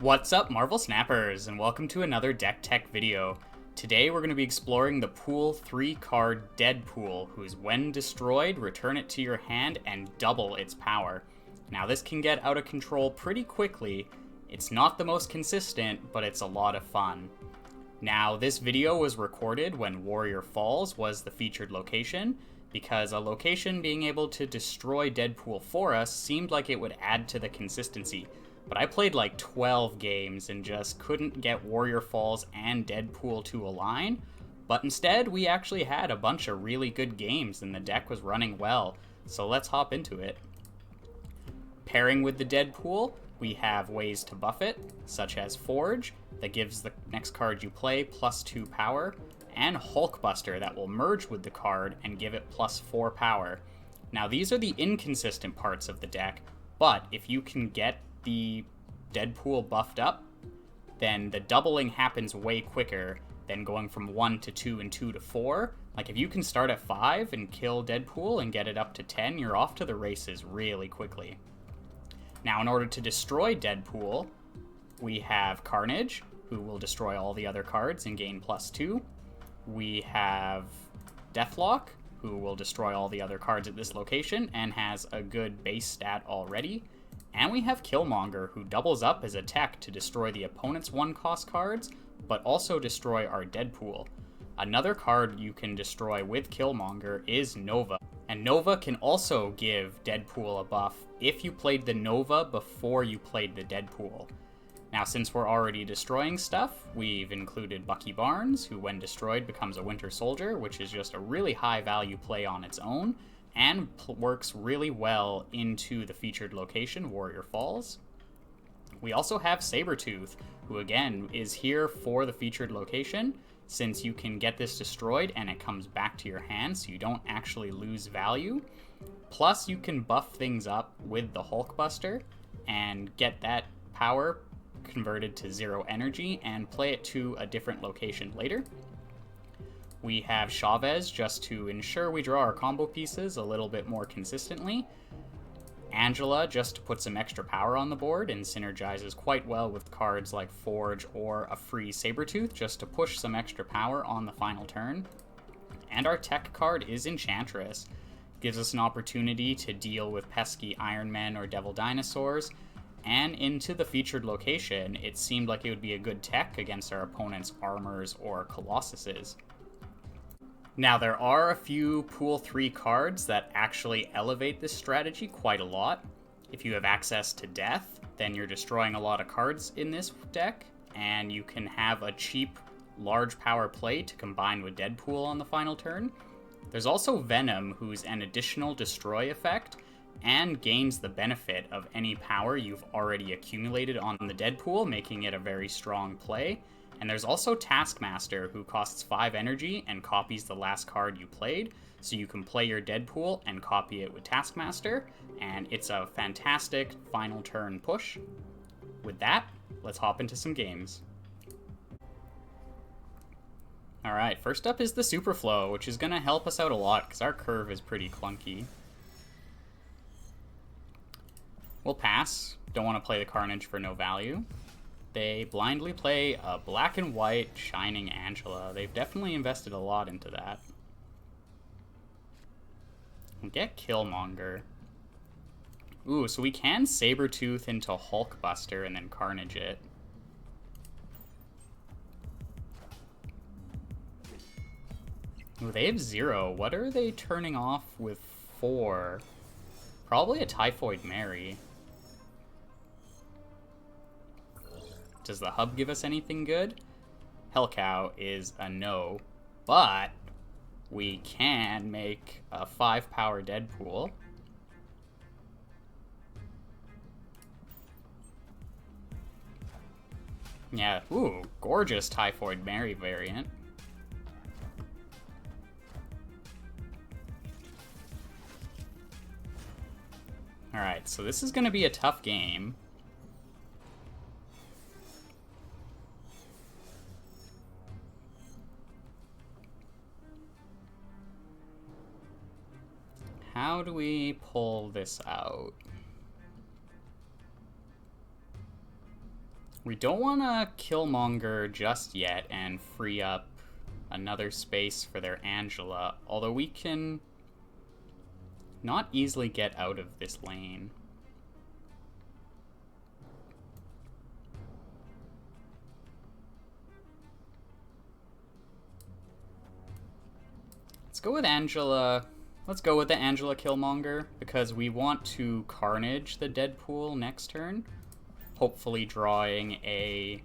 What's up, Marvel Snappers, and welcome to another deck tech video. Today we're going to be exploring the Pool 3 card Deadpool, whose when destroyed, return it to your hand and double its power. Now this can get out of control pretty quickly. It's not the most consistent, but it's a lot of fun. Now this video was recorded when Warrior Falls was the featured location, because a location being able to destroy Deadpool for us seemed like it would add to the consistency. But I played like 12 games and just couldn't get Warrior Falls and Deadpool to align. But instead, we actually had a bunch of really good games and the deck was running well. So let's hop into it. Pairing with the Deadpool, we have ways to buff it, such as Forge, that gives the next card you play +2 power, and Hulkbuster that will merge with the card and give it +4 power. Now these are the inconsistent parts of the deck, but if you can get the Deadpool buffed up, then the doubling happens way quicker than going from 1 to 2 and 2 to 4. Like if you can start at 5 and kill Deadpool and get it up to 10, you're off to the races really quickly. Now in order to destroy Deadpool, we have Carnage, who will destroy all the other cards and gain +2. We have Deathlock, who will destroy all the other cards at this location and has a good base stat already. And we have Killmonger, who doubles up as a tech to destroy the opponent's 1-cost cards, but also destroy our Deadpool. Another card you can destroy with Killmonger is Nova. And Nova can also give Deadpool a buff if you played the Nova before you played the Deadpool. Now, since we're already destroying stuff, we've included Bucky Barnes, who when destroyed becomes a Winter Soldier, which is just a really high value play on its own, and works really well into the featured location, Warrior Falls. We also have Sabretooth, who again is here for the featured location, since you can get this destroyed and it comes back to your hand, so you don't actually lose value. Plus, you can buff things up with the Hulkbuster and get that power converted to 0 energy and play it to a different location later. We have Chavez just to ensure we draw our combo pieces a little bit more consistently. Angela just to put some extra power on the board and synergizes quite well with cards like Forge or a free Sabretooth just to push some extra power on the final turn. And our tech card is Enchantress. Gives us an opportunity to deal with pesky Iron Men or Devil Dinosaurs. And into the featured location, it seemed like it would be a good tech against our opponent's Armors or Colossuses. Now, there are a few Pool 3 cards that actually elevate this strategy quite a lot. If you have access to Death, then you're destroying a lot of cards in this deck, and you can have a cheap, large power play to combine with Deadpool on the final turn. There's also Venom, who's an additional destroy effect, and gains the benefit of any power you've already accumulated on the Deadpool, making it a very strong play. And there's also Taskmaster, who costs 5 energy and copies the last card you played, so you can play your Deadpool and copy it with Taskmaster, and it's a fantastic final turn push. With that, let's hop into some games. Alright, first up is the Superflow, which is going to help us out a lot, because our curve is pretty clunky. We'll pass. Don't want to play the Carnage for no value. They blindly play a black and white Shining Angela. They've definitely invested a lot into that. We'll get Killmonger. Ooh, so we can Sabretooth into Hulkbuster and then Carnage it. Ooh, they have 0. What are they turning off with 4? Probably a Typhoid Mary. Does the hub give us anything good? Hellcow is a no, but we can make a 5-power Deadpool. Yeah, ooh, gorgeous Typhoid Mary variant. Alright, so this is going to be a tough game. How do we pull this out? We don't want to Killmonger just yet and free up another space for their Angela, although we can not easily get out of this lane. Let's go with Angela. Let's go with the Angela Killmonger, because we want to Carnage the Deadpool next turn. Hopefully drawing a...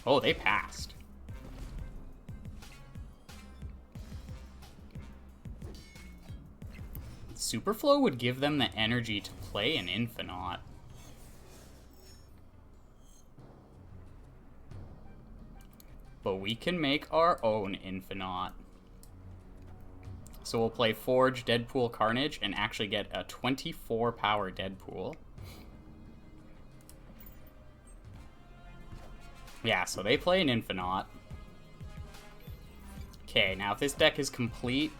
Oh, they passed. Superflow would give them the energy to play an Infinite. But we can make our own Infinite. So we'll play Forge, Deadpool, Carnage, and actually get a 24 power Deadpool. Yeah, so they play an Infinite. Okay, now if this deck is complete,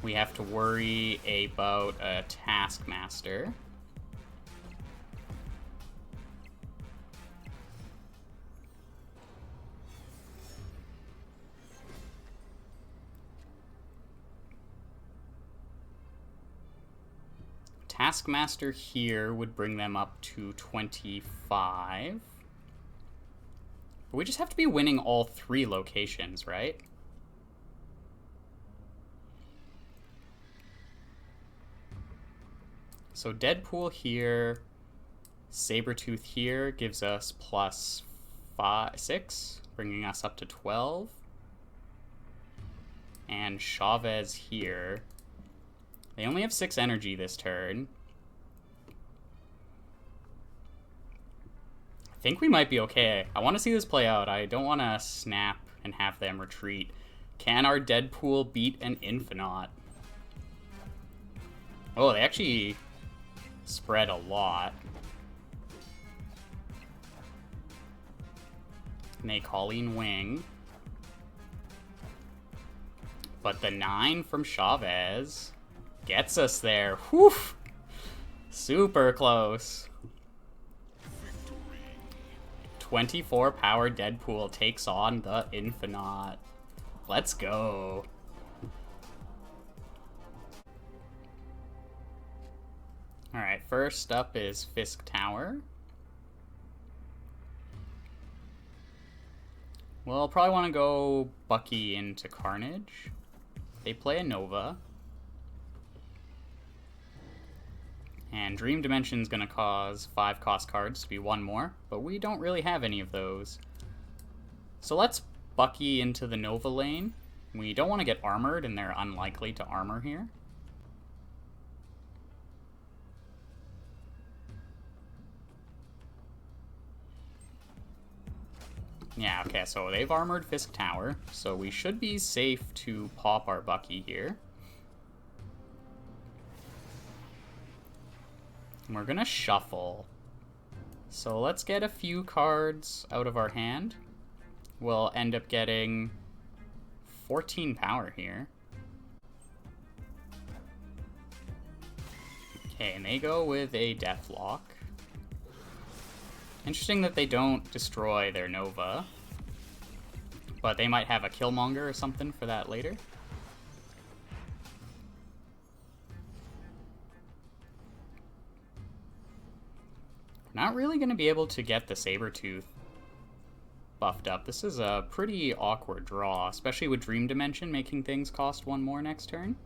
we have to worry about a Taskmaster. Taskmaster here would bring them up to 25. But we just have to be winning all 3 locations, right? So Deadpool here, Sabretooth here gives us plus 6, bringing us up to 12. And Chavez here. They only have 6 energy this turn. I think we might be okay. I want to see this play out. I don't want to snap and have them retreat. Can our Deadpool beat an Infinite? Oh, they actually spread a lot. And they Colleen Wing. But the 9 from Chavez gets us there. Whew! Super close. 24 power Deadpool takes on the Infinite. Let's go. Alright, first up is Fisk Tower. Well, probably want to go Bucky into Carnage. They play a Nova. And Dream Dimension's gonna cause 5 cost cards to be 1 more, but we don't really have any of those. So let's Bucky into the Nova lane. We don't want to get armored, and they're unlikely to armor here. Yeah, okay, so they've armored Fisk Tower, so we should be safe to pop our Bucky here. And we're gonna shuffle. So let's get a few cards out of our hand. We'll end up getting 14 power here. Okay, and they go with a Deathlock. Interesting that they don't destroy their Nova. But they might have a Killmonger or something for that later. Not really going to be able to get the Sabretooth buffed up. This is a pretty awkward draw, especially with Dream Dimension making things cost 1 more next turn.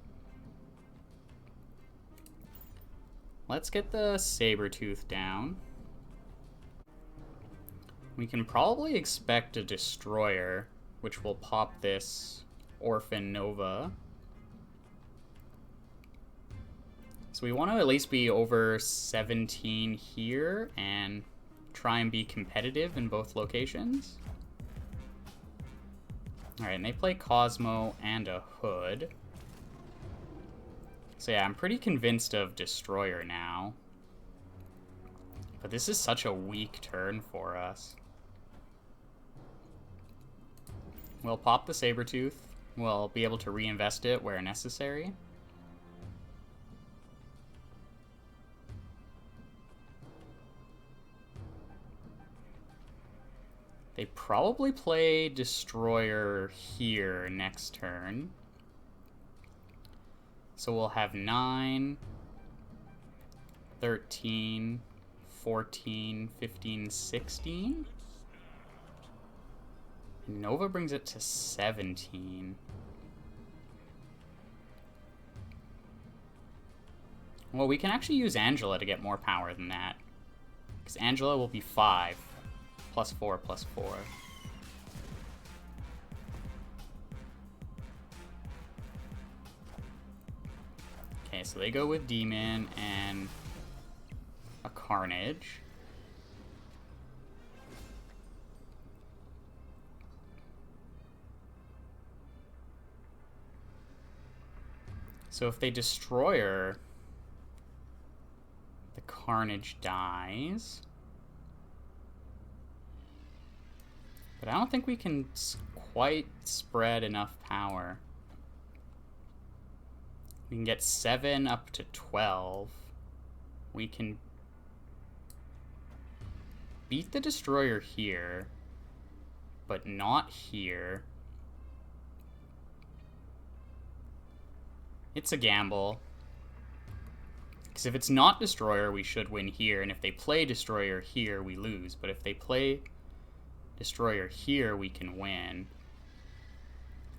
Let's get the Sabretooth down. We can probably expect a Destroyer, which will pop this Orphan Nova. So we want to at least be over 17 here and try and be competitive in both locations. Alright, and they play Cosmo and a Hood. So yeah, I'm pretty convinced of Destroyer now. But this is such a weak turn for us. We'll pop the Sabretooth. We'll be able to reinvest it where necessary. They probably play Destroyer here next turn. So we'll have 9, 13, 14, 15, 16. Nova brings it to 17. Well, we can actually use Angela to get more power than that. Because Angela will be 5. Plus 4, plus 4. Okay, so they go with Demon and a Carnage. So if they destroy her, the Carnage dies. But I don't think we can quite spread enough power. We can get 7 up to 12. We can beat the Destroyer here, but not here. It's a gamble. Because if it's not Destroyer, we should win here, and if they play Destroyer here, we lose. But if they play Destroyer here, we can win.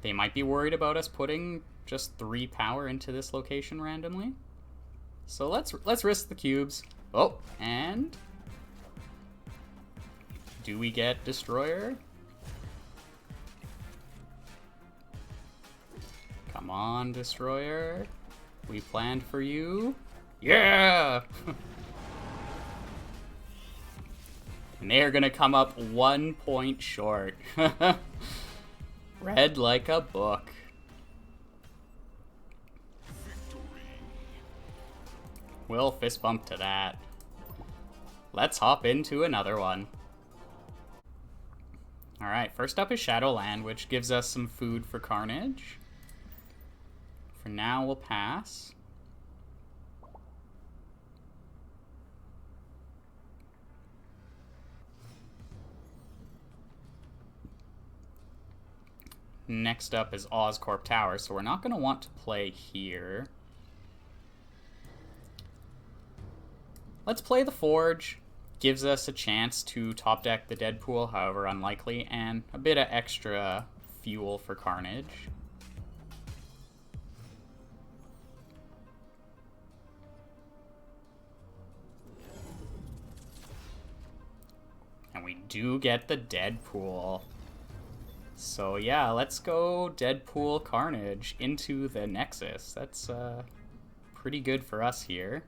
They might be worried about us putting just 3 power into this location randomly. So let's risk the cubes. Oh, and do we get Destroyer? Come on, Destroyer. We planned for you. Yeah! And they are gonna come up 1 point short. Read like a book. We'll fist bump to that. Let's hop into another one. Alright, first up is Shadowland, which gives us some food for Carnage. For now, we'll pass. Next up is Oscorp Tower, so we're not going to want to play here. Let's play the Forge. Gives us a chance to top deck the Deadpool, however unlikely, and a bit of extra fuel for Carnage. And we do get the Deadpool. So yeah, let's go Deadpool Carnage into the Nexus. That's pretty good for us here.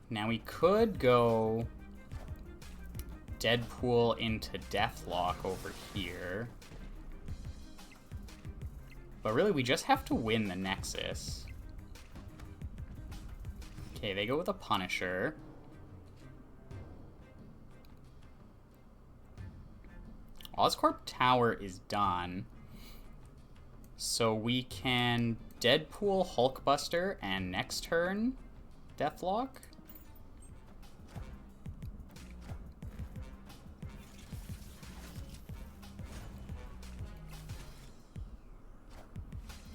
Now we could go Deadpool into Deathlock over here. But really, we just have to win the Nexus. Okay, they go with a Punisher. Oscorp Tower is done. So we can Deadpool Hulkbuster and next turn Deathlock.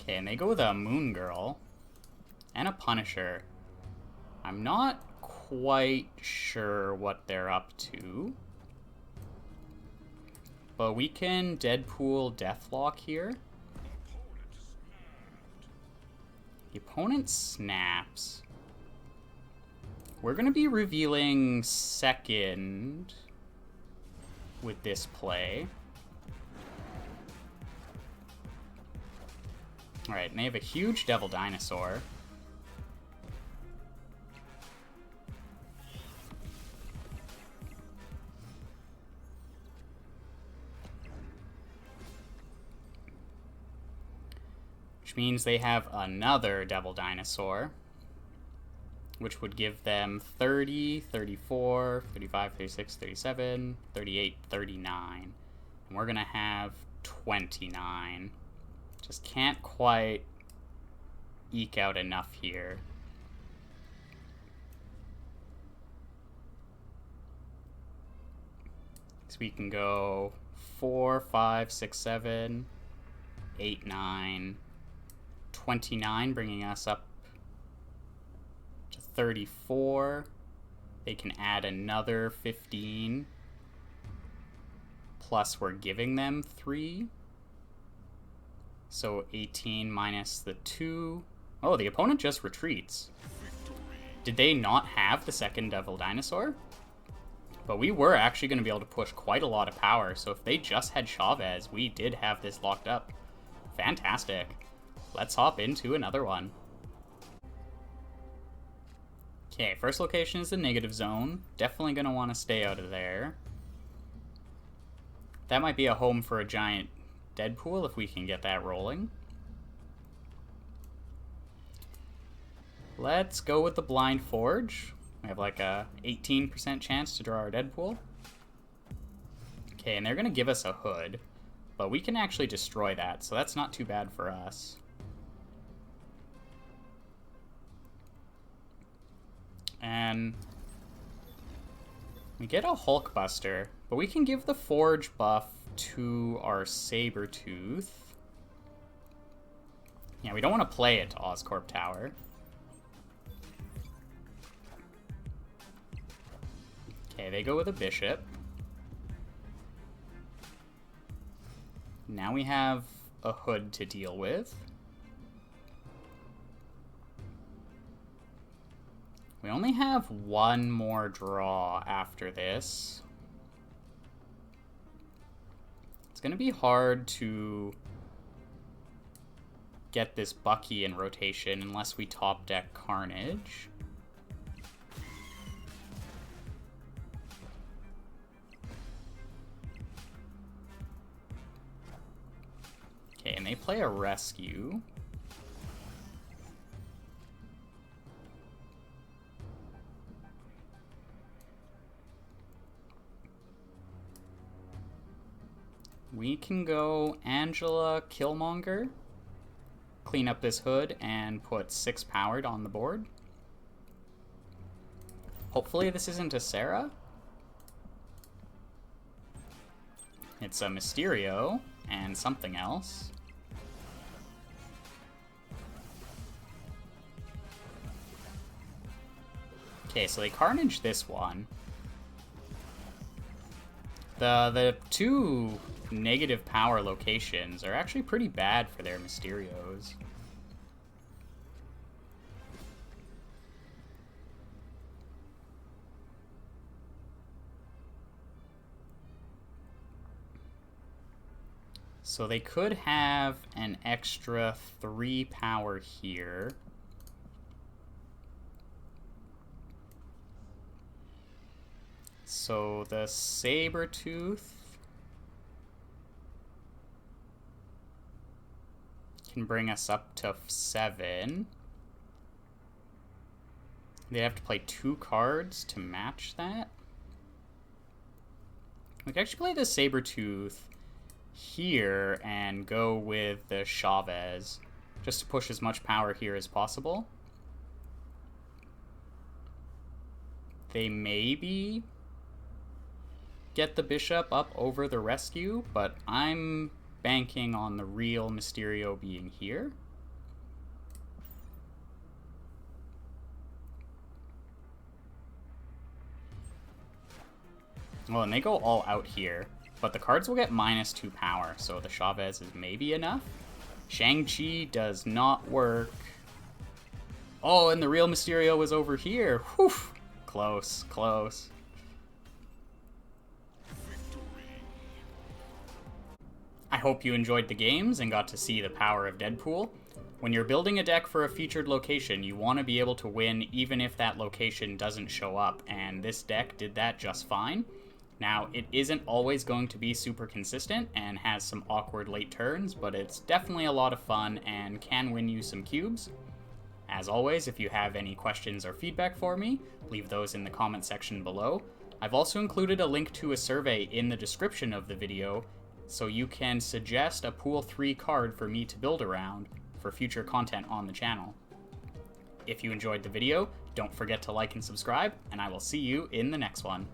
Okay, and they go with a Moon Girl and a Punisher. I'm not quite sure what they're up to, but we can Deadpool Deathlock here. The opponent snaps. We're going to be revealing second with this play. Alright, and they have a huge Devil Dinosaur. Which means they have another Devil Dinosaur, which would give them 30, 34, 35, 36, 37, 38, 39. And we're going to have 29. Just can't quite eke out enough here. So we can go 4, 5, 6, 7, 8, 9, 29, bringing us up to 34. They can add another 15. Plus we're giving them 3. So 18 minus the 2. Oh, the opponent just retreats. Did they not have the second Devil Dinosaur? But we were actually going to be able to push quite a lot of power, so if they just had Chavez, we did have this locked up. Fantastic. Let's hop into another one. Okay, first location is the negative zone. Definitely going to want to stay out of there. That might be a home for a giant Deadpool if we can get that rolling. Let's go with the Blind Forge. We have like a 18% chance to draw our Deadpool. Okay, and they're going to give us a hood, but we can actually destroy that, so that's not too bad for us. And we get a Hulkbuster, but we can give the Forge buff to our Sabertooth. Yeah, we don't want to play it to Oscorp Tower. Okay, they go with a Bishop. Now we have a hood to deal with. We only have one more draw after this. It's going to be hard to get this Bucky in rotation unless we top deck Carnage. Okay, and they play a Rescue. We can go Angela Killmonger, clean up this hood, and put 6 powered on the board. Hopefully this isn't a Sarah. It's a Mysterio and something else. Okay, so they Carnage this one. The 2 negative power locations are actually pretty bad for their Mysterios. So they could have an extra 3 power here. So the Sabertooth can bring us up to 7. They have to play 2 cards to match that. We can actually play the Sabertooth here and go with the Chavez just to push as much power here as possible. They maybe get the Bishop up over the Rescue, but I'm banking on the real Mysterio being here. Well, and they go all out here, but the cards will get -2 power, so the Chavez is maybe enough. Shang-Chi does not work. Oh, and the real Mysterio was over here. Whew! Close, close. I hope you enjoyed the games and got to see the power of Deadpool. When you're building a deck for a featured location, you want to be able to win even if that location doesn't show up, and this deck did that just fine. Now, it isn't always going to be super consistent and has some awkward late turns, but it's definitely a lot of fun and can win you some cubes. As always, if you have any questions or feedback for me, leave those in the comment section below. I've also included a link to a survey in the description of the video, so you can suggest a Pool 3 card for me to build around for future content on the channel. If you enjoyed the video, don't forget to like and subscribe, and I will see you in the next one.